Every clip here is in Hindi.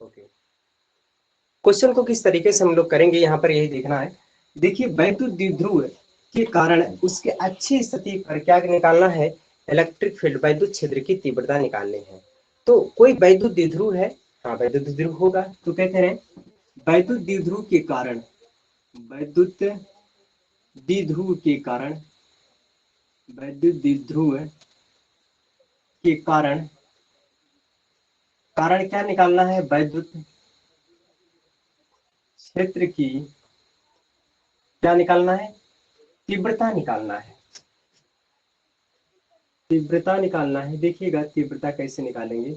ओके, क्वेश्चन को किस तरीके से हम लोग करेंगे यहाँ पर यही देखना है। देखिए, वैद्युत द्विध्रुव के कारण उसके अच्छी स्थिति पर क्या निकालना है, इलेक्ट्रिक फील्ड वैद्युत क्षेत्र की तीव्रता निकालनी है। तो कोई वैद्युत द्विध्रुव है, हाँ वैद्युत द्विध्रुव होगा, तो क्या करें, वैद्युत द्विध्रुव के कारण, वैद्युत द्विध्रुव के कारण, वैद्युत द्विध्रुव के कारण, कारण क्या निकालना है, वैद्युत क्षेत्र की क्या निकालना है, तीव्रता निकालना है, तीव्रता निकालना है। देखिएगा तीव्रता कैसे निकालेंगे,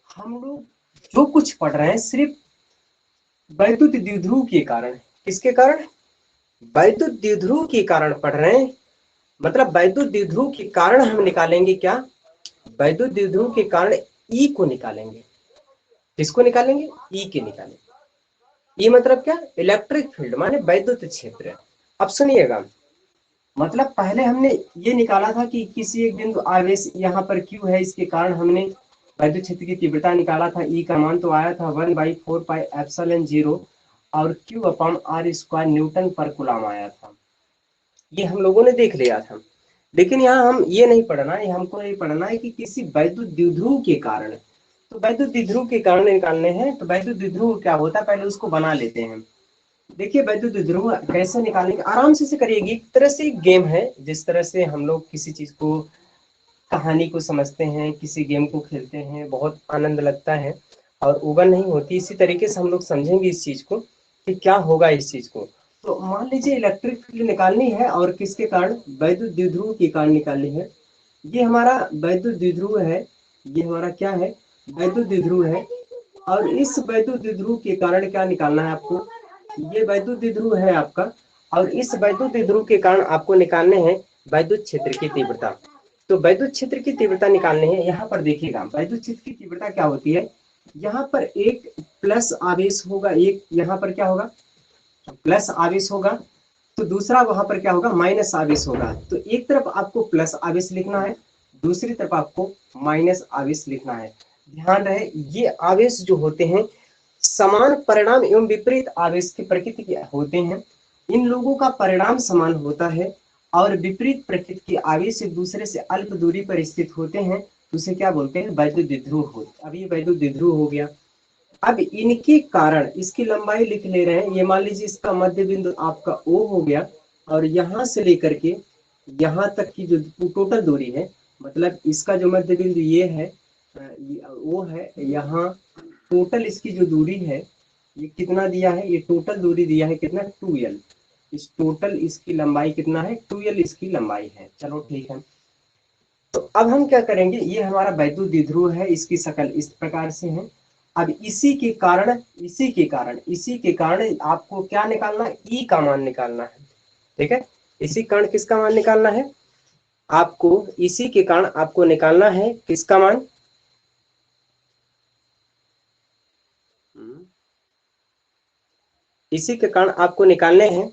हम लोग जो कुछ पढ़ रहे हैं सिर्फ वैद्युत द्विध्रुव के कारण, किसके कारण, वैद्युत द्विध्रुव के कारण पढ़ रहे हैं। मतलब वैद्युत द्विध्रुव के कारण हम निकालेंगे क्या, वैद्युत द्विध्रुव के कारण ई को निकालेंगे। किसको निकालेंगे, ई के निकालेंगे। ई मतलब क्या, इलेक्ट्रिक फील्ड माने वैद्युत क्षेत्र। अब सुनिएगा, मतलब पहले हमने ये निकाला था कि किसी एक बिंदु आवेश यहाँ पर क्यू है, इसके कारण हमने वैद्युत क्षेत्र की तीव्रता निकाला था। ई का मान तो आया था 1/4πε0 और Q upon R square newton पर कूलम आया था। ये हम लोगों ने देख लिया था। लेकिन यहाँ हम ये नहीं पढ़ना है, हमको ये पढ़ना है कि किसी वैद्युत द्विध्रुव के कारण, तो वैद्युत द्विध्रुव के कारण निकालने हैं। तो वैद्युत द्विध्रुव क्या होता है, पहले उसको बना लेते हैं। देखिए वैद्युत द्विध्रुव कैसे निकालेंगे, आराम से करिएगी। एक तरह से एक गेम है, जिस तरह से हम लोग किसी चीज को, कहानी को समझते हैं, किसी गेम को खेलते हैं, बहुत आनंद लगता है और उबन नहीं होती, इसी तरीके से हम लोग समझेंगे इस चीज को कि क्या होगा इस चीज को। तो मान लीजिए इलेक्ट्रिक फील्ड निकालनी है और किसके कारण, वैद्युत द्विध्रुव के कारण निकालनी है। ये हमारा वैद्युत द्विध्रुव है, ये हमारा क्या है, वैद्युत द्विध्रुव है। और इस वैद्युत द्विध्रुव के कारण क्या निकालना है आपको, ये वैद्युत द्विध्रुव है आपका, और इस वैद्युत द्विध्रुव के कारण आपको निकालने हैं वैद्युत क्षेत्र की तीव्रता। तो वैद्युत क्षेत्र की तीव्रता निकालने है। यहाँ पर देखिएगा वैद्युत क्षेत्र की तीव्रता क्या होती है, यहाँ पर एक प्लस आवेश होगा, एक यहाँ पर क्या होगा, प्लस आवेश होगा, तो दूसरा वहां पर क्या होगा, माइनस आवेश होगा। तो एक तरफ आपको प्लस आवेश लिखना है, दूसरी तरफ आपको माइनस आवेश लिखना है। ध्यान रहे ये आवेश जो होते हैं समान परिणाम एवं विपरीत आवेश की प्रकृति के होते हैं। इन लोगों का परिणाम समान होता है और विपरीत प्रकृति के आवेश एक दूसरे से अल्प दूरी पर स्थित होते हैं, तो उसे क्या बोलते हैं, वैद्युत द्विध्रुव होते। अब ये वैद्युत द्विध्रुव हो गया। अब इनके कारण इसकी लंबाई लिख ले रहे हैं। ये मान लीजिए इसका मध्य बिंदु आपका O हो गया और यहां से लेकर के यहां तक की जो टोटल दूरी है, मतलब इसका जो मध्य बिंदु ये है, वो है यहाँ, टोटल इसकी जो दूरी है ये कितना दिया है, ये टोटल दूरी दिया है कितना, 2l। इस टोटल इसकी लंबाई कितना है, 2l इसकी लंबाई है। चलो ठीक है, तो अब हम क्या करेंगे, ये हमारा वैद्युत द्विध्रुव है, इसकी शक्ल इस प्रकार से है। अब इसी के कारण, इसी के कारण आपको क्या निकालना है, ई का मान निकालना है। ठीक है, इसी कारण किसका मान निकालना है आपको, इसी के कारण आपको निकालना है किसका मान, इसी के कारण आपको निकालने हैं,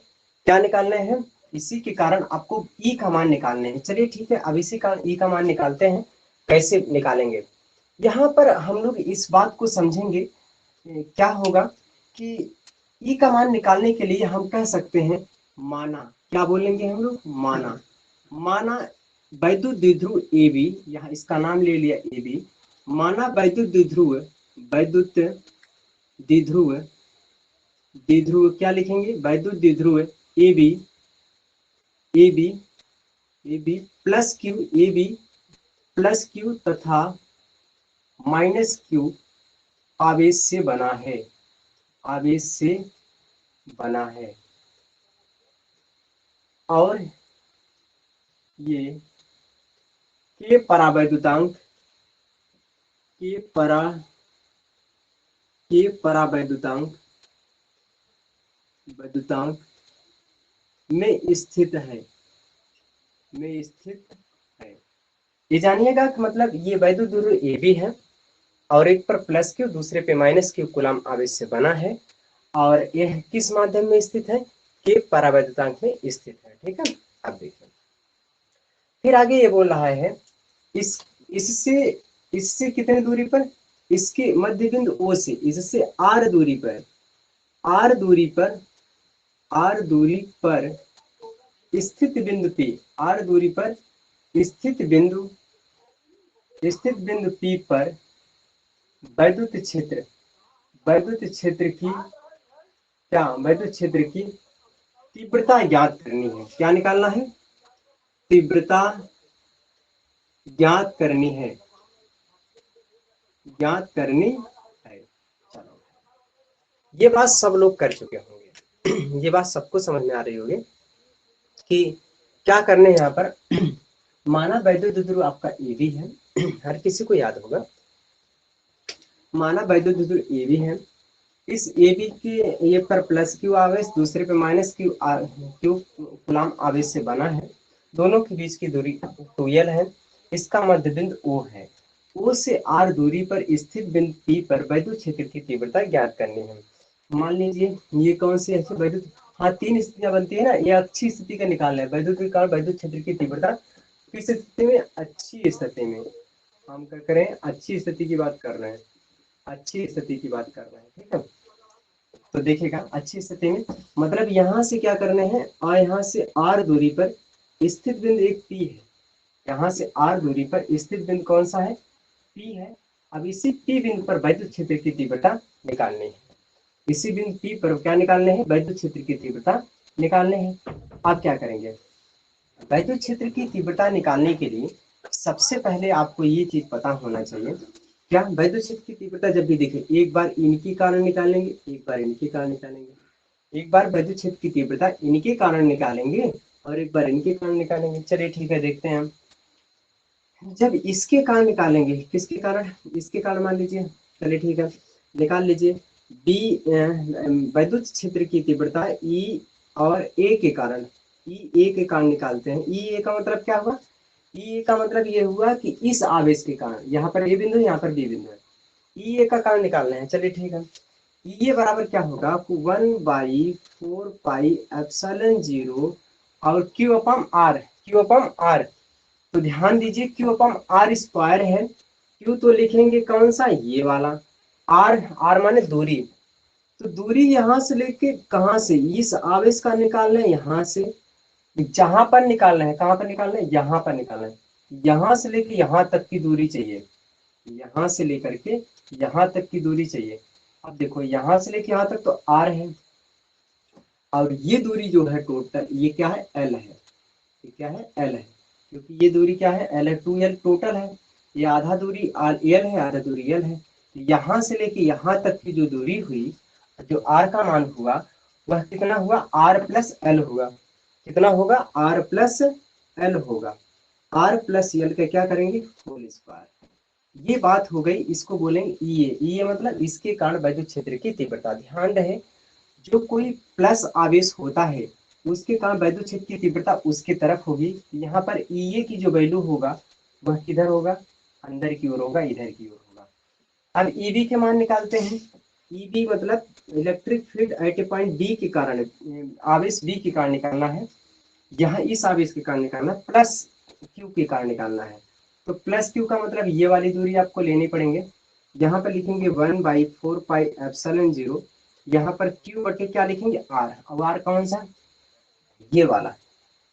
क्या निकालने हैं, इसी के कारण आपको ई का मान निकालने हैं। चलिए ठीक है, अब इसी कारण ई का मान निकालते हैं। कैसे निकालेंगे, यहाँ पर हम लोग इस बात को समझेंगे। क्या होगा कि ई का मान निकालने के लिए हम कह सकते हैं, माना, क्या बोलेंगे हम लोग, माना, माना वैद्युत द्विध्रुव ए बी, यहाँ इसका नाम ले लिया ए बी। माना वैद्युत द्विध्रुव, वैद्युत द्विध्रुव, द्विध्रुव क्या लिखेंगे, वैद्युत द्विध्रुव A B, A B, A B plus Q, A B plus Q तथा माइनस क्यू आवेश से बना है, आवेश से बना है। और ये के परावैद्युतांक, के परा, के परावैद्युतांक, वैद्युतांक में स्थित है, में स्थित है। ये जानिएगा कि मतलब ये वैद्युत द्विध्रुव ए बी है और एक पर प्लस क्यू दूसरे पे माइनस क्यू कूलम आवेश से बना है, और यह किस माध्यम में स्थित है, के परावैद्युतांक में स्थित है। ठीक है, अब देखिए फिर आगे ये बोल रहा है, इस इससे, इससे कितने दूरी पर, इसके मध्य बिंदु O से, इससे R दूरी पर, R दूरी पर, R दूरी पर स्थित बिंदु P, R दूरी पर स्थित बिंदु P पर वैद्युत क्षेत्र, वैद्युत क्षेत्र की क्या, वैद्युत क्षेत्र की तीव्रता ज्ञात करनी है। क्या निकालना है? तीव्रता ज्ञात करनी है, ज्ञात करनी है। चलो, ये बात सब लोग कर चुके होंगे ये बात सबको समझ में आ रही होगी कि क्या करने यहाँ पर। माना वैद्युत ध्रुव आपका AB है, हर किसी को याद होगा। माना वैद्युत ध्रुव AB है, इस AB के एक पर प्लस क्यू आवेश, दूसरे पे माइनस क्यू कूलाम आवेश से बना है। दोनों के बीच की दूरी 2L है। इसका मध्य बिंदु O है। O से R दूरी पर स्थित बिंदु P पर वैद्युत क्षेत्र की तीव्रता ज्ञात करनी है। मान लीजिए ये कौन सी है वैद्युत, हाँ 3 स्थितियां बनती है ना, ये अच्छी स्थिति का निकालना है। वैद्युत के कारण वैद्युत क्षेत्र की तीव्रता किस स्थिति में? अच्छी स्थिति में। हम क्या करें? अच्छी स्थिति की बात कर रहे हैं, अच्छी स्थिति की बात कर रहे हैं, ठीक है। तो देखिएगा अच्छी स्थिति में मतलब यहाँ से क्या करने हैं, और यहाँ से R दूरी पर स्थित बिंदु एक P है। यहाँ से R दूरी पर स्थित बिंदु कौन सा है? P है। अब इसी P बिंदु पर वैद्युत क्षेत्र की तीव्रता निकालनी है। इसी बिंदु P पर क्या निकालने हैं? वैद्युत क्षेत्र की तीव्रता निकालने हैं। आप क्या करेंगे? वैद्युत क्षेत्र की तीव्रता निकालने के लिए सबसे पहले आपको ये चीज पता होना चाहिए, क्या वैद्युत क्षेत्र की तीव्रता जब भी देखें, एक बार इनके कारण निकालेंगे, एक बार इनके कारण निकालेंगे। एक बार वैद्युत क्षेत्र की तीव्रता इनके कारण निकालेंगे और एक बार इनके कारण निकालेंगे। चलिए ठीक है, देखते हैं हम। जब इसके कारण निकालेंगे, किसके कारण? इसके कारण मान लीजिए, चलिए ठीक है, निकाल लीजिए। बी वैद्युत क्षेत्र की तीव्रता ई और ए के कारण, ई ए के कारण निकालते हैं। ई ए का मतलब क्या हुआ? ई ए का मतलब ये हुआ कि इस आवेश के कारण, यहाँ पर ए बिंदु, यहाँ पर बी बिंदु है, ई ए का कारण निकालना है। चलिए ठीक है, ई ए बराबर क्या होगा? 1/4πε0 और Q upon R, Q upon R. तो ध्यान दीजिए क्यू अपॉन आर स्क्वायर है। क्यू तो लिखेंगे कौन सा? ये वाला। आर, आर माने दूरी। तो दूरी यहाँ से लेके कहाँ से? इस आवेश का निकालना है, यहाँ से जहां पर निकालना है। कहाँ पर निकालना है? यहाँ पर निकालना है। यहाँ से लेके यहाँ तक की दूरी चाहिए, यहाँ से लेकर के यहाँ तक की दूरी चाहिए। अब देखो यहाँ से लेके यहाँ तक तो आर है, और ये दूरी जो है टोटल, ये क्या है? एल है। ये क्या है? एल है, क्योंकि ये दूरी क्या है? एल है। 2L टोटल है। ये आधा दूरी एल है, आधा दूरी एल है। यहाँ से लेके यहाँ तक की जो दूरी हुई, जो आर का मान हुआ, वह कितना हुआ? आर प्लस एल होगा। कितना होगा? आर प्लस एल होगा। आर प्लस एल का क्या करेंगे? Whole square. ये बात हो गई, इसको बोलेंगे ई ए। ई ए मतलब इसके कारण वैद्युत क्षेत्र की तीव्रता। ध्यान रहे, जो कोई प्लस आवेश होता है उसके कारण वैद्युत क्षेत्र की तीव्रता उसके तरफ होगी। यहाँ पर ई ए की जो वैल्यू होगा वह किधर होगा? अंदर की ओर होगा, इधर की ओर होगा। अब ईबी के मान निकालते हैं। ईबी मतलब electric field at a point B के कारण, आवेश बी के कारण निकालना है। यहाँ इस आवेश के कारण निकालना, प्लस क्यू के कारण निकालना है। तो प्लस क्यू का मतलब ये वाली दूरी आपको लेनी पड़ेंगे। यहाँ पर लिखेंगे 1/4πε0। यहाँ पर क्यू बटे क्या लिखेंगे? आर। अब आर कौन सा? ये वाला।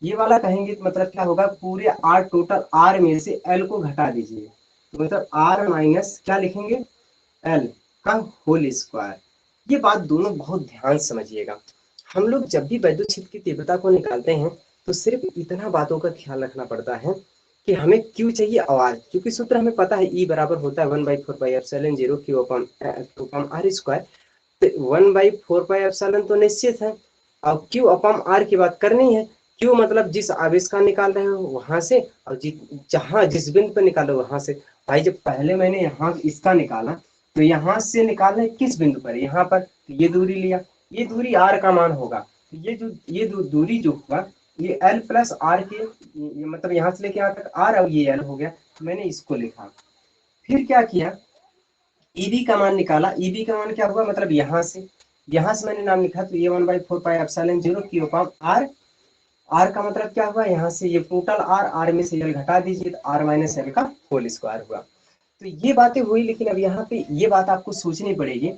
ये वाला कहेंगे तो मतलब क्या होगा? पूरे आर, टोटल आर में से एल को घटा दीजिए, तो मतलब आर माइनस क्या लिखेंगे? एल का होल स्क्वायर। ये बात दोनों बहुत ध्यान समझिएगा। हम लोग जब भी वैद्युत क्षेत्र की तीव्रता को निकालते हैं तो सिर्फ इतना बातों का ख्याल रखना पड़ता है कि हमें क्यू चाहिए और, क्योंकि सूत्र हमें पता है, ई बराबर होता है 1/4πε0 क्यू अपॉन आर स्क्वायर। तो 1/4πε तो निश्चित है। अब क्यू अपॉन आर की बात करनी है। क्यू मतलब जिस आवेश का निकाल रहे हो वहां से, और जहां जिस बिंदु पर निकालो वहां से। भाई जब पहले मैंने यहाँ इसका निकाला तो यहाँ से निकालना है किस बिंदु पर? यहाँ पर। तो ये दूरी लिया, ये दूरी आर का मान होगा। तो ये दूरी जो हुआ, ये एल प्लस आर के, ये मतलब यहाँ से लेके यहाँ तक आर, और ये एल हो गया। तो मैंने इसको लिखा। फिर क्या किया? ईबी का मान निकाला। ईबी का मान क्या हुआ? मतलब यहाँ से मैंने नाम लिखा, तो ये 1/4πε0 क्यू अपॉन आर। आर का मतलब क्या हुआ? यहाँ से ये टोटल आर, आर में से एल घटा दीजिए, तो आर माइनस एल का होल स्क्वायर हुआ। तो ये बातें हुई, लेकिन अब यहाँ पे ये बात आपको सोचनी पड़ेगी,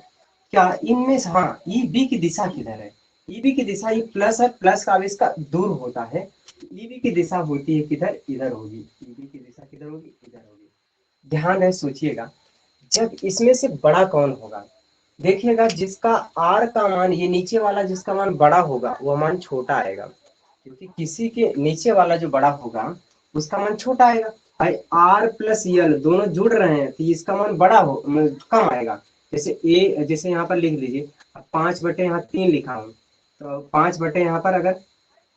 क्या इनमें से, हाँ, ई बी की दिशा किधर है? ई बी की दिशा, ये प्लस है, प्लस का आवेश का दूर होता है, ई बी की दिशा होती है किधर? इधर होगी। ई बी की दिशा किधर होगी? इधर होगी। ध्यान है, सोचिएगा, जब इसमें से बड़ा कौन होगा? देखिएगा, जिसका आर का मान, ये नीचे वाला जिसका मान बड़ा होगा वो मान छोटा आएगा, क्योंकि किसी के नीचे वाला जो बड़ा होगा उसका मान छोटा आएगा। भाई आर प्लस यल दोनों जुड़ रहे हैं तो इसका मान बड़ा हो, कम आएगा। जैसे ए, जैसे यहाँ पर लिख लीजिए, अब 5/, यहाँ 3 लिखा हूँ, तो 5/, यहाँ पर अगर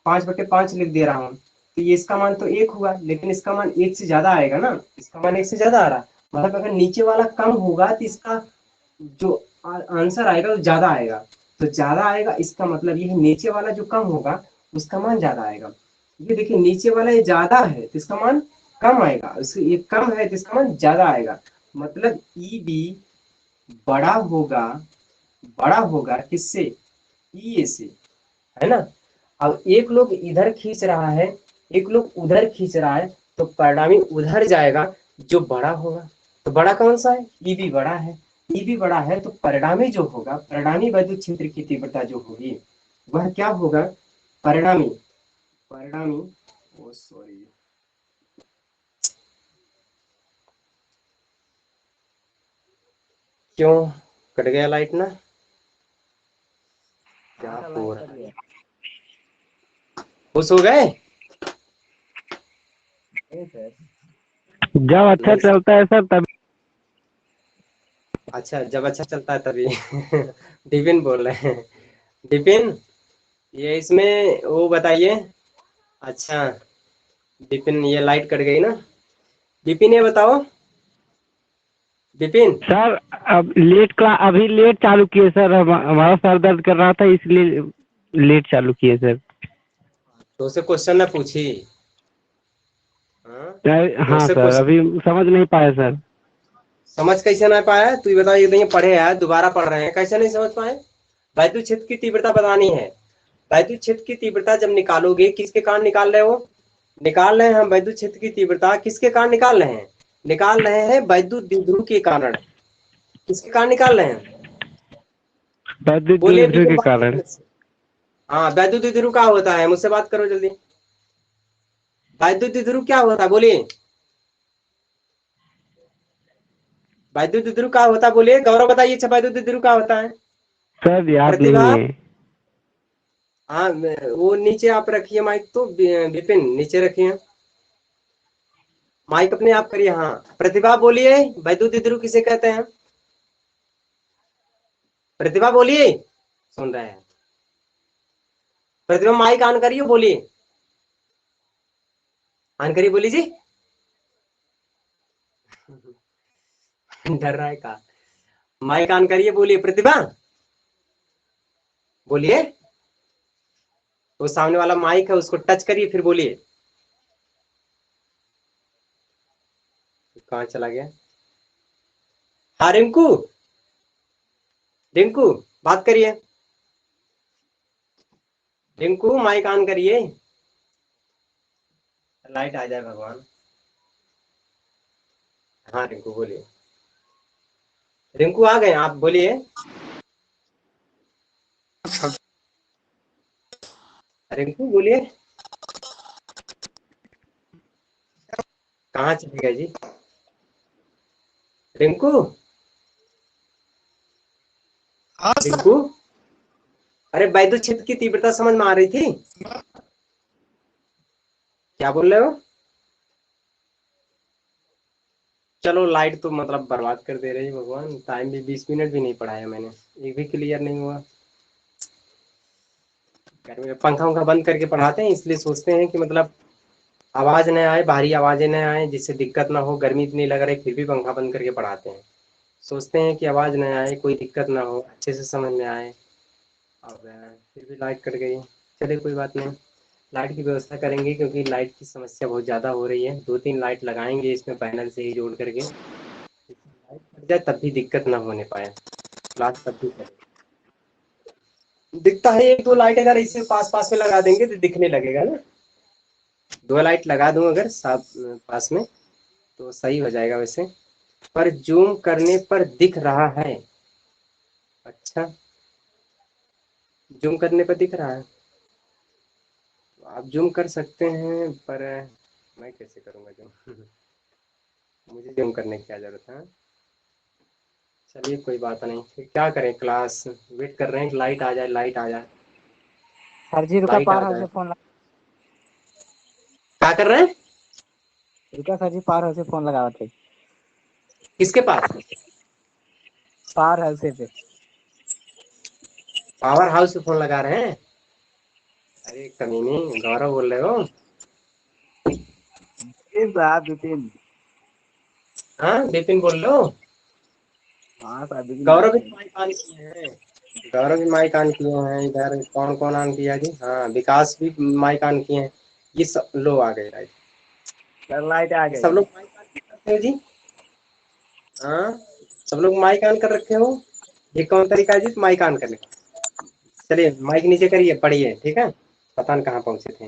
5/5 लिख दे रहा हूँ, तो ये इसका मान तो 1 हुआ, लेकिन इसका मान 1 से ज्यादा आएगा ना, इसका मान 1 से ज्यादा आ रहा, मतलब अगर नीचे वाला कम होगा तो इसका जो आंसर आएगा वो ज्यादा आएगा। तो ज्यादा आएगा इसका मतलब ये है नीचे वाला जो कम होगा उसका मान ज्यादा आएगा। ये देखिए, नीचे वाला ये ज्यादा है तो इसका मान कम आएगा, ये कम है तो इसका मान ज्यादा आएगा। मतलब ई बी बड़ा होगा, बड़ा होगा किससे? ई ए से, है ना। अब एक लोग इधर खींच रहा है, एक लोग उधर खींच रहा है, तो परिणामी उधर जाएगा जो बड़ा होगा। तो बड़ा कौन सा है? ई बी बड़ा है। ई बी बड़ा है तो परिणामी जो होगा, परिणामी वैद्युत क्षेत्र की तीव्रता जो होगी वह क्या होगा? परिणामी, परिणामी, ओ सॉरी, क्यों कट गया लाइट ना? क्या हो रहा है? खुश हो गए? जब अच्छा नहीं सर। चलता है सर तब। अच्छा, जब अच्छा चलता है तभी। डिपिन बोल रहे हैं। डिपिन, ये इसमें वो बताइए। अच्छा, डिपिन, ये लाइट कट गई ना? डिपिन ये बताओ, डिपिन। सर अब लेट क्लास अभी लेट चालू किए सर, हमारा सर दर्द कर रहा था इसलिए लेट चालू किए सर। तो से क्वेश्चन ना पूछी? हाँ, तो हाँ से सर, क्वेश्चन अभी समझ नहीं पाए सर। समझ कैसे ना पाया? तू बता, ये नहीं पढ़े हैं, दोबारा पढ़ रहे हैं, कैसे नहीं समझ पाए? वैद्युत क्षेत्र की तीव्रता बतानी है। वैद्युत क्षेत्र की तीव्रता जब निकालोगे, किसके कारण निकाल रहे हो? निकाल रहे हैं हम वैद्युत क्षेत्र की तीव्रता किसके कारण निकाल रहे हैं? निकाल रहे हैं वैद्युत द्विध्रुव के कारण। किसके कारण निकाल रहे हैं? विद्युत बोलिए द्विध्रुव डिपिन, के बात कारण। करो मुझसे। हाँ, वैद्युत द्विध्रुव क्या होता है? मुझसे बात करो जल्दी। वैद्युत द्विध्रुव क्या होता है, बोलिए। वैद्युत द्विध्रुव क्या होता है, बोलिए। गौरव बताइए, अच्छा वैद्युत द्विध्रुव क्या होता है? सर याद प्रतिभा, नहीं है। हाँ, वो नीचे आप रखिए माइक, तो विपिन नीचे रखिए माइक, अपने आप करिए। हाँ, प्रतिभा बोलिए, वैद्युत द्विध्रुव किसे कहते हैं? प्रतिभा बोलिए, सुन रहे हैं? प्रतिभा माइक ऑन करिए, बोलिए, ऑन करिए, बोलिए जी। डर रहा है का? माइक ऑन करिए, बोलिए प्रतिभा, बोलिए। वो सामने वाला माइक है उसको टच करिए फिर बोलिए। कहाँ चला गया? हाँ रिंकू, रिंकू बात करिए। रिंकू माइक ऑन करिए। लाइट आ जाए भगवान। हाँ रिंकू बोलिए। रिंकू आ गए आप, बोलिए। रिंकू बोलिए। कहाँ चले गए जी? रिंकू, रिंकू, अरे वैद्युत क्षेत्र की तीव्रता समझ में आ रही थी? क्या बोल रहे हो? चलो, लाइट तो मतलब बर्बाद कर दे रही है भगवान। टाइम भी 20 मिनट भी नहीं पढ़ाया मैंने, एक भी क्लियर नहीं हुआ। गर्मी में पंखा उंखा बंद करके पढ़ाते हैं, इसलिए सोचते हैं कि मतलब आवाज न आए, बाहरी आवाजें न आए, जिससे दिक्कत ना हो। गर्मी इतनी लग रही, फिर भी पंखा बंद करके पढ़ाते हैं। सोचते हैं कि आवाज न आए, कोई दिक्कत ना हो, अच्छे से समझ में आए। अब फिर भी लाइट कट गई। चलिए कोई बात नहीं, लाइट की व्यवस्था करेंगे, क्योंकि लाइट की समस्या बहुत ज़्यादा हो रही है। 2-3 लाइट लगाएंगे इसमें पैनल से ही जोड़ करके, लाइट कट जाए तब भी दिक्कत ना होने पाए, क्लास तब भी करें। दिखता है 1-2 लाइट, अगर इसे पास पास में लगा देंगे तो दिखने लगेगा ना। 2 लाइट लगा दूं अगर साथ पास में, तो सही हो जाएगा वैसे। पर जूम करने पर दिख रहा है। अच्छा, जूम करने पर दिख रहा है, आप जूम कर सकते हैं, पर मैं कैसे करूँगा जूम मुझे जूम करने की क्या जरूरत है। चलिए कोई बात नहीं, फिर क्या करें, क्लास वेट कर रहे हैं, लाइट आ जाए, लाइट आ जाए, सर जी रुका, लाइट आ पावर हाउस जाए। से फोन लगा। क्या कर रहे हैं? रुका सर जी, पावर हाउस से फोन लगा थे। किसके पास? पावर हाउस पे। पावर हाउस पे फोन लगा रहे हैं? अरे कमीनी, गौरव बोल रहे हो? साहब विपिन। हाँ विपिन बोल रहे हो? हाँ सर विपिन गौरव भी बोल रहे माइक ऑन किए हैं, गौरव भी माइक ऑन किए हैं। इधर कौन कौन ऑन किया जी? हाँ विकास भी माइक ऑन किए हैं। ये सब लो आ गए, राइट। सर, लाइट आ ये गई। सब लोग माइक ऑन करते हो जी? हाँ, सब लोग माइक ऑन कर रखे हो। ये कौन तरीका है जी माइक ऑन करने का? चलिए माइक नीचे करिए, पढ़िए, ठीक है। पता नहीं कहाँ पहुंचे थे।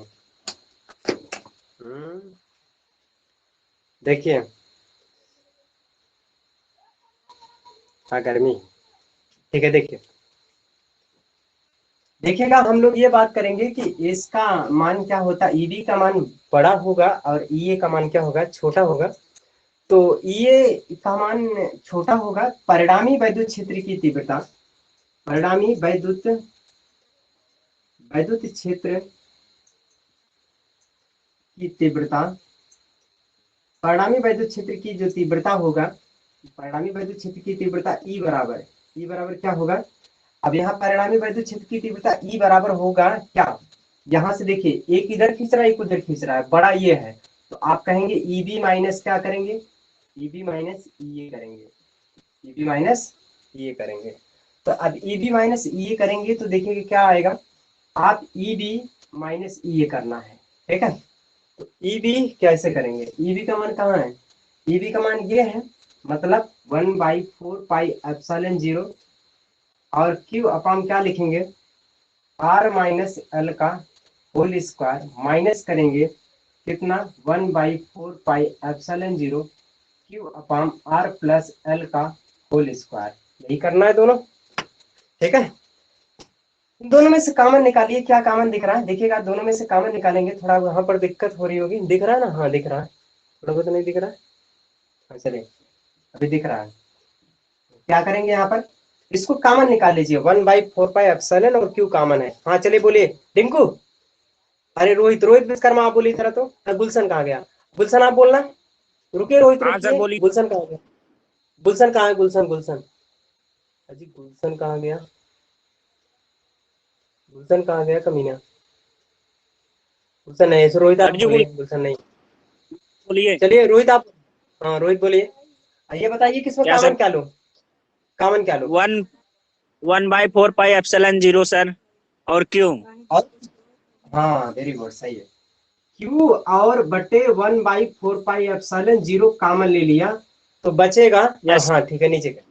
देखिए, हाँ गर्मी, ठीक है। देखिए, देखिएगा, हम लोग ये बात करेंगे कि इसका मान क्या होता है, ईबी का मान बड़ा होगा और ईए का मान क्या होगा, छोटा होगा। तो ईए का मान छोटा होगा, परिणामी वैद्युत क्षेत्र की तीव्रता, परिणामी वैद्युत वैद्युत क्षेत्र की तीव्रता, परिणामी वैद्युत क्षेत्र की जो तीव्रता होगा, परिणामी वैद्युत क्षेत्र की तीव्रता ई बराबर क्या होगा। अब यहाँ परिणामी वैद्युत क्षेत्र की तीव्रता ई बराबर होगा क्या, यहाँ से देखिए, एक इधर खींच रहा है, एक उधर खींच रहा है, बड़ा ये है, तो आप कहेंगे ईबी माइनस क्या करेंगे, ईबी माइनस ये करेंगे, ईबी माइनस ये करेंगे। तो अब ईबी माइनस ये करेंगे तो देखिए क्या आएगा, आप ईबी माइनस ये करना है, ठीक है। तो ईबी कैसे करेंगे, ईबी का मान कहाँ है, ईबी का मान ये है, मतलब 1/4 पाई एप्सिलॉन 0, और क्यू अपाम क्या लिखेंगे, आर माइनस एल का होल स्क्वायर, माइनस करेंगे कितना, 1/4 pi epsilon 0 Q upon R plus L का होल स्क्वायर। यही करना है दोनों, ठीक है। इन दोनों में से कॉमन निकालिए, क्या कॉमन दिख रहा है, देखिएगा दोनों में से कॉमन निकालेंगे। थोड़ा वहां पर दिक्कत हो रही होगी, दिख रहा है ना, हाँ दिख रहा है, थोड़ा बहुत नहीं दिख रहा है, हाँ चलिए अभी दिख रहा है। क्या करेंगे यहाँ पर, इसको कॉमन निकाल लीजिए, 1/4 पाई एप्सिलॉन और क्यू कॉमन है। हाँ चलिए बोलिए टिंकू, अरे रोहित, रोहित विश्वकर्मा आप बोलिए जरा, तो गुलशन कहाँ गया, गुलशन आप बोलना, रुकिए रोहित हाँ सर रुकिए, बोलिए। गुलशन कहाँ गया, गुलशन कहाँ है, गुलशन गुलशन, अजी गुलशन कहाँ गया, गुलशन कहाँ गया कमीना, गुलशन नहीं, रोहित आप सर जी बोलिए, गुलशन नहीं। बोलिए। चलिए रोहित आप, हाँ रोहित बोलिए, ये बताइए किसमें क्या कॉमन सर? क्या लो, कॉमन क्या लो, 1/4 पाई एप्सिलॉन 0 सर, और क्यों? और हाँ वेरी गुड, सही है। क्यू और बटे 1/4 पाई एप्सिलॉन 0 कॉमन ले लिया, तो बचेगा, यस। हाँ ठीक है, नीचे का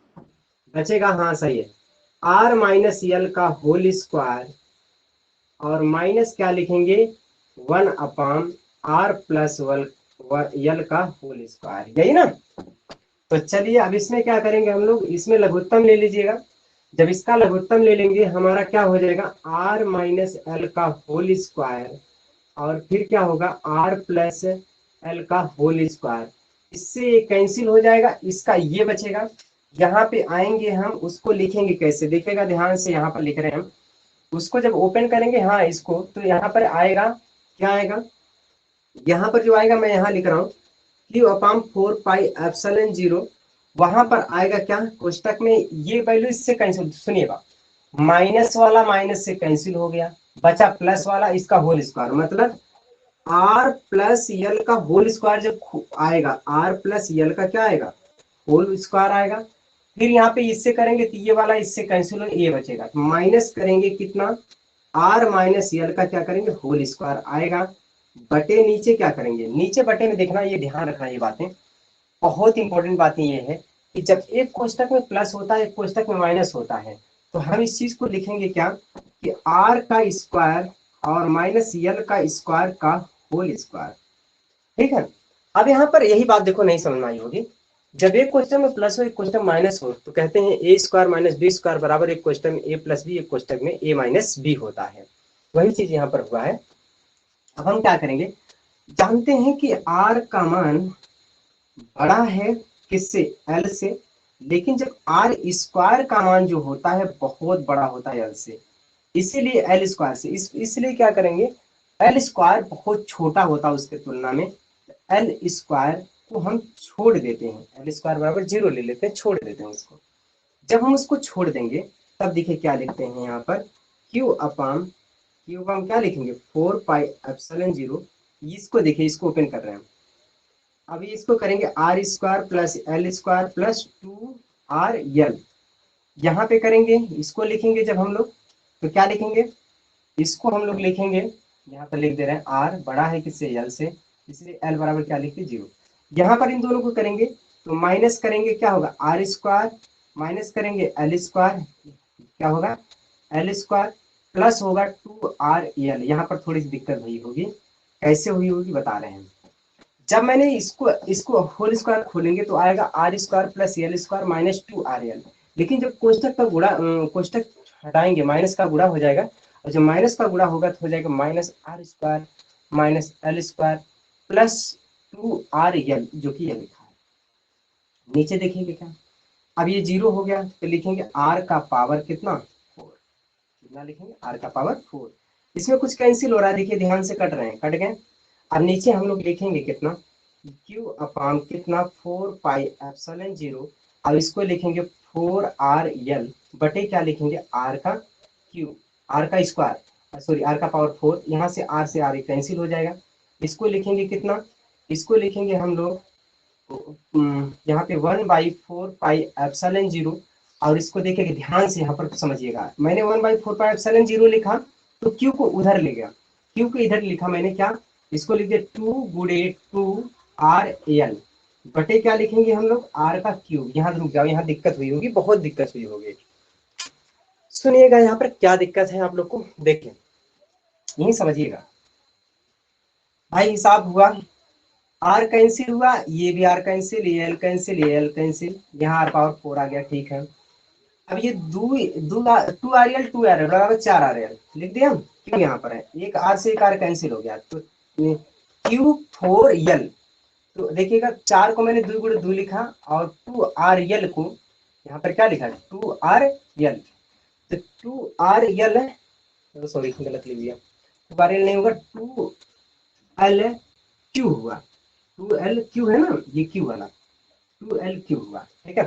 बचेगा, हाँ सही है, आर माइनस यल का होल स्क्वायर, और माइनस क्या लिखेंगे, 1/r+1 यल का होल स्क्वायर, यही ना। तो चलिए अब इसमें क्या करेंगे हम लोग, इसमें लघुत्तम ले लीजिएगा, जब इसका लघुत्तम ले लेंगे हमारा क्या हो जाएगा, r माइनस एल का होल स्क्वायर, और फिर क्या होगा, r प्लस एल का होल स्क्वायर, इससे ये कैंसिल हो जाएगा, इसका ये बचेगा। यहाँ पे आएंगे हम, उसको लिखेंगे कैसे, देखिएगा ध्यान से, यहाँ पर लिख रहे हैं हम, उसको जब ओपन करेंगे, हाँ इसको, तो यहाँ पर आएगा, क्या आएगा, यहाँ पर जो आएगा मैं यहाँ लिख रहा हूँ, Q/4 पाई एप्सिलॉन 0, वहां पर आएगा क्या, कोष्टक में ये वैल्यू इससे कैंसिल, सुनिएगा, माइनस वाला माइनस से कैंसिल हो गया, बचा प्लस वाला, इसका होल स्क्वायर, मतलब आर प्लस यल का होल स्क्वायर जब आएगा, आर प्लस यल का क्या आएगा, होल स्क्वायर आएगा। फिर यहाँ पे इससे करेंगे तो ये वाला इससे कैंसिल हो, ये बचेगा, माइनस करेंगे कितना, आर माइनस यल का क्या करेंगे, होल स्क्वायर आएगा, बटे नीचे क्या करेंगे, नीचे बटे में देखना, ये ध्यान रखना, ये बातें बहुत इंपॉर्टेंट बातें ये है कि जब एक कोष्टक में प्लस होता है, एक कोष्टक में माइनस होता है, तो हम इस चीज को लिखेंगे क्या, कि आर का स्क्वायर और माइनस यल का स्क्वायर का होल स्क्वायर, ठीक है। अब यहाँ पर यही बात देखो नहीं समझ में आई होगी, जब एक क्वेश्चन में प्लस हो एक क्वेश्चन माइनस हो तो कहते हैं ए स्क्वायर माइनस बी स्क्वायर बराबर एक क्वेश्चन में ए प्लस बी, एक क्वेश्चन में ए माइनस बी होता है। वही चीज यहाँ पर हुआ है। अब हम क्या करेंगे, जानते हैं कि आर का मान बड़ा है किससे, एल से, लेकिन जब आर स्क्वायर का मान जो होता है बहुत बड़ा होता है एल से, इसीलिए एल स्क्वायर से, इसलिए क्या करेंगे, एल स्क्वायर बहुत छोटा होता है उसके तुलना में, एल स्क्वायर को हम छोड़ देते हैं, एल स्क्वायर बराबर 0 ले लेते हैं, छोड़ देते हैं उसको। जब हम उसको छोड़ देंगे तब देखिए क्या लिखते हैं यहाँ पर, क्यू अपाम, क्यू अपाम क्या लिखेंगे 4 पाई एप्सिलॉन 0। इसको देखिए, इसको ओपन कर रहे हैं, अभी इसको करेंगे R square plus L square plus 2RL, यहाँ पे करेंगे, इसको लिखेंगे जब हम लोग तो क्या लिखेंगे, इसको हम लोग लिखेंगे, यहाँ पर लिख दे रहे हैं आर बड़ा है किससे, एल से, इसलिए एल बराबर क्या लिखते 0। यहाँ पर इन दोनों को करेंगे तो माइनस करेंगे, क्या होगा आर स्क्वायर, माइनस करेंगे एल स्क्वायर, क्या होगा एल स्क्वायर, प्लस होगा 2RL। यहाँ पर थोड़ी सी दिक्कत हुई होगी, कैसे हुई होगी बता रहे हैं। जब मैंने इसको होल स्क्वायर खोलेंगे तो आएगा R square plus L square minus 2RL, लेकिन जब कोष्टक का गुणा, कोष्टक हटाएंगे माइनस का गुणा हो जाएगा, और जब माइनस का गुणा होगा तो हो जाएगा minus R square minus L square plus 2RL, जो कि ये लिखा है। नीचे देखिए क्या, अब ये 0 हो गया तो लिखेंगे आर का पावर कितना 4, कितना लिखेंगे आर का पावर 4। इसमें कुछ कैंसिल हो रहा है, देखिए ध्यान से कट रहे हैं, कट गए। अब नीचे हम लोग लिखेंगे कितना, क्यू अपाम कितना 4 पाई एप्सिलॉन 0, अब इसको लिखेंगे 4RL बटे क्या लिखेंगे आर का क्यू, आर का स्क्वायर, सॉरी आर का पावर 4, यहाँ से आर कैंसिल हो जाएगा। इसको लिखेंगे कितना, इसको लिखेंगे हम लोग यहाँ पे 1/4 पाई एप्सिलॉन 0, और इसको देखिए ध्यान से यहाँ पर समझिएगा, मैंने 1/4 पाई एप्सिलॉन 0 लिखा तो क्यू को उधर ले गया, क्यू को इधर लिखा मैंने क्या, इसको लिख दिया 2 गुणे 2RL बटे क्या लिखेंगे हम लोग आर का क्यूब। यहाँ रुक जाओ, यहाँ दिक्कत हुई होगी, बहुत दिक्कत हुई होगी, सुनिएगा यहाँ पर क्या दिक्कत है आप लोग को, देखिए यही समझिएगा भाई। हिसाब हुआ, आर कैंसिल हुआ, ये भी आर कैंसिल, ये एल कैंसिल, ये एल कैंसिल, यहाँ आर पावर 4 आ गया, ठीक है। अब ये 2RL 2RL बराबर 4RL लिख दिया, क्यों यहाँ पर है, एक आर से एक आर कैंसिल हो गया, तो Q4L, तो देखिएगा 4 को मैंने 2 गुणे 2 लिखा, और 2RL को यहाँ पर क्या लिखा है 2RL, तो 2RL है, सॉरी गलत लिख दिया, 2RL नहीं होगा 2LQ हुआ, 2LQ है ना, ये Q वाला 2LQ हुआ, ठीक है।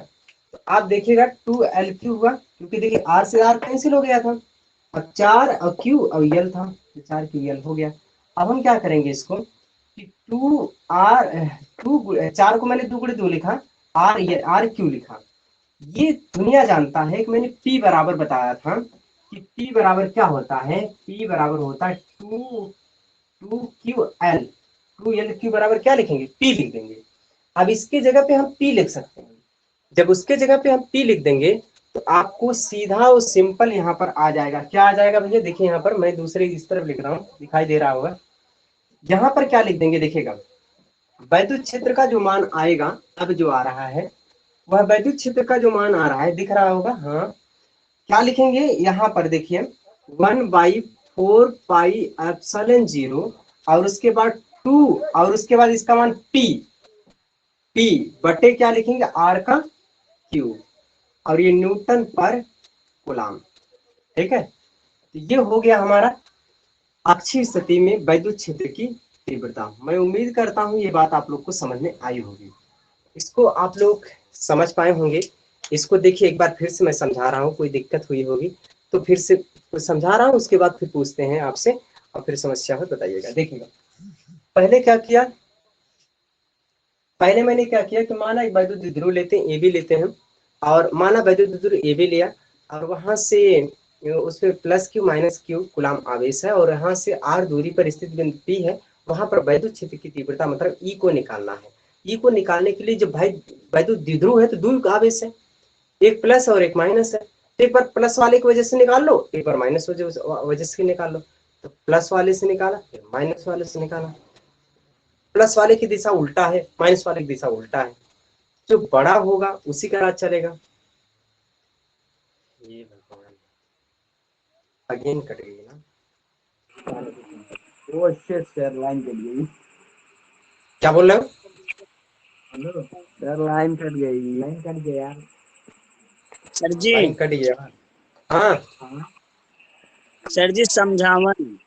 तो आप देखिएगा 2LQ हुआ, क्योंकि देखिए R से R कैंसिल हो गया था, अब 4 और Q और L था, तो 4QL हो गया। अब हम क्या करेंगे इसको कि 4 को मैंने 2 गुणे 2 लिखा, RQ लिखा, ये दुनिया जानता है कि मैंने P बराबर बताया था कि P बराबर क्या होता है, P बराबर होता है 2QL, 2LQ बराबर क्या लिखेंगे P लिख देंगे। अब इसके जगह पे हम P लिख सकते हैं, जब उसके जगह पे हम P लिख देंगे तो आपको सीधा और सिंपल यहाँ पर आ जाएगा, क्या आ जाएगा भैया, देखिए यहाँ पर मैं दूसरे इस तरफ लिख रहा हूँ, दिखाई दे रहा होगा, यहाँ पर क्या लिख देंगे, देखिएगा वैद्युत क्षेत्र का जो मान आएगा, अब जो आ रहा है वह वैद्युत क्षेत्र का जो मान आ रहा है, दिख रहा होगा, हाँ, क्या लिखेंगे यहाँ पर देखिए 1/4 पाई एप्सिलॉन 0, और उसके बाद 2, और उसके बाद इसका मान P बटे क्या लिखेंगे R का क्यूब, और ये न्यूटन पर कूलम, ठीक है। तो ये हो गया हमारा अक्षीय स्थिति में वैद्युत क्षेत्र की तीव्रता। मैं उम्मीद करता हूँ ये बात आप लोग को समझ में आई होगी, इसको आप लोग समझ पाए होंगे। इसको देखिए एक बार फिर से मैं समझा रहा हूँ, कोई दिक्कत हुई होगी तो फिर से समझा रहा हूँ, उसके बाद फिर पूछते हैं आपसे, और फिर समस्या हो बताइएगा। देखिएगा पहले क्या किया, पहले मैंने क्या किया कि माना एक वैद्युत द्विध्रुव लेते हैं, ए बी लेते हैं, और माना वैद्युत द्विध्रुव ए बी लिया, और वहां से उस पर plus Q minus Q coulomb आवेश है, और यहाँ से आर दूरी पर स्थित बिंदु पी है, वहां पर वैद्युत क्षेत्र की तीव्रता मतलब ई को निकालना है। ई को निकालने के लिए जब भाई वैद्युत द्विध्रुव है तो दो आवेश है, एक प्लस और एक माइनस है, तो एक बार प्लस वाले की वजह से निकाल लो, एक बार माइनस वजह से निकाल लो, तो प्लस वाले से निकाला फिर माइनस वाले से निकाला, प्लस वाले की दिशा उल्टा है, माइनस वाले की दिशा उल्टा है, जो बड़ा होगा उसी का राज चलेगा। ये भगवान, अगेन कट गई ना। वो शिट सर, लाइन कट गई। क्या बोल रहे हो? हेलो सर, लाइन कट गई, लाइन कट गया यार। सर जी, लाइन कट गया। हाँ हाँ सर जी समझावन।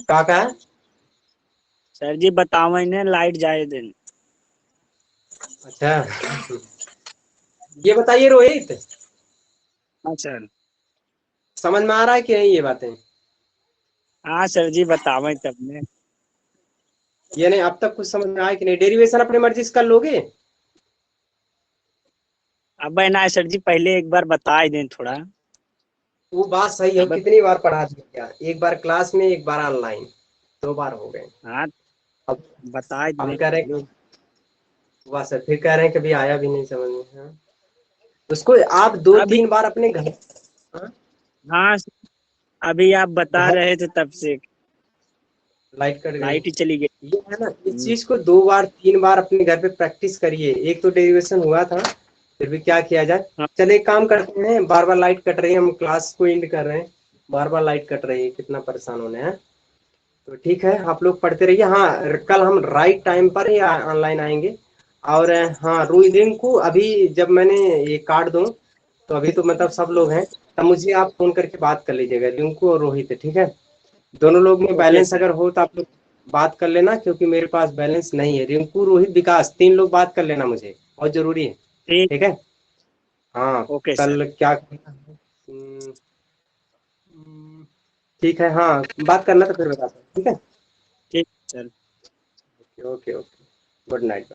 का है? सर जी बतावन ने लाइट जाए दिन। अच्छा, ये बताइए रोहित, हाँ सर। समझ में आ रहा है कि नहीं ये बातें? हाँ सर जी बतावन तब ने। ये नहीं, अब तक कुछ समझ में आया कि नहीं? डेरिवेशन अपनी मर्जी से कर लोगे? अब है ना सर जी, पहले एक बार बता दें थोड़ा। वो बात सही है, अब कितनी बार पढ़ा दिया, एक बार क्लास में एक बार ऑनलाइन, 2 बार हो गए। हाँ अब बता अब दें कह रहे पहले। हैं, वाह सर, फिर कह रहे हैं कभी आया भी नहीं समझ में। हाँ, उसको आप दो अभी तीन बार अपने घर, हाँ, हाँ, अभी आप बता घर रहे थे तब से लाइट कट गई। लाइट ही चली गई। ये है ना, इस चीज को 2 बार 3 बार अपने घर पे प्रैक्टिस करिए। एक तो डेरिवेशन हुआ था, फिर भी क्या किया जाए। हाँ चलिए एक काम करते हैं, बार बार लाइट कट रही है, हम क्लास को एंड कर रहे हैं, बार बार लाइट कट रही है, कितना परेशान होने हैं। तो ठीक है, आप लोग पढ़ते रहिए। हाँ, कल हम राइट टाइम पर ही ऑनलाइन आएंगे। और हाँ, रोहित को अभी जब मैंने ये कार्ड दूं, तो अभी तो मतलब सब लोग हैं, तब मुझे आप फोन करके बात कर लीजिएगा, रिंकू और रोहित, ठीक है? दोनों लोग में ओके बैलेंस सर। अगर हो तो आप लोग बात कर लेना, क्योंकि मेरे पास बैलेंस नहीं है। रिंकू, रोहित, विकास, 3 लोग बात कर लेना, मुझे बहुत जरूरी है। ठीक। ठीक है? हाँ, ओके सर। कल क्या हम्म, ठीक है, हाँ, बात करना तो फिर बताता हूँ, ठीक है? ठीक sir. Okay okay okay, good night.